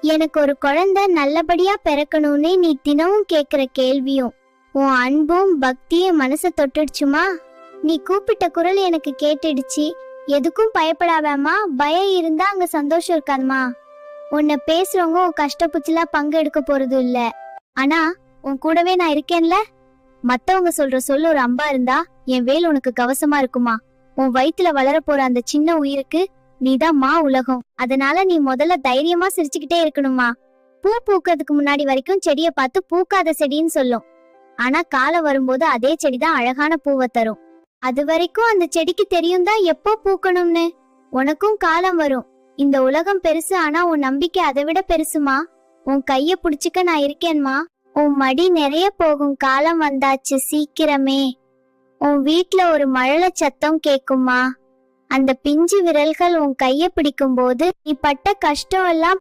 எனக்கு ஒரு குழந்தை நல்லபடியா பிறக்கணும்னு நீ தினமும் கேக்குற கேள்வியும் உன் அன்பும் பக்தியும் மனசை தொட்டுடுச்சுமா. நீ கூப்பிட்ட குரல் எனக்கு கேட்டுடுச்சு. எதுக்கும் பயப்படாதம்மா. பயம் இருந்தா அங்க சந்தோஷம் இருக்காதுமா. உன்னை பேசுறவங்க உன் கஷ்டப்புச்சுல பங்கு எடுக்க போறது இல்ல. ஆனா உன் கூடவே நான் இருக்கேன்ல. மத்தவங்க சொல்ற சொல்லு ஒரு அம்பா இருந்தா என் வேல் உனக்கு கவசமா இருக்குமா. உன் வயித்துல வளர போற அந்த சின்ன உயிருக்கு நீதான் மா உலகம். அதனால நீ முதல்ல தைரியமா சிரிச்சுக்கிட்டே இருக்கணுமா. பூ பூக்கிறதுக்கு முன்னாடி வரைக்கும் செடிய பார்த்து பூக்காத செடின்னு சொல்லும். ஆனா காலம் வரும்போது அதே செடிதான் அழகான பூவை தரும். அது வரைக்கும் அந்த செடிக்கு தெரியும் தான் எப்போ பூக்கணும்னு. உனக்கும் காலம் வரும். இந்த உலகம் பெருசு, ஆனா உன் நம்பிக்கை அதை விட பெருசுமா. உன் கைய புடிச்சுக்க நான் இருக்கேன்மா. உன் மடி நிறைய போகும் காலம் வந்தாச்சு சீக்கிரமே. உன் வீட்ல ஒரு மழலை சத்தம் கேக்குமா. அந்த பிஞ்சு விரல்கள் உன் கைய பிடிக்கும் போது நீ பட்ட கஷ்டம் எல்லாம்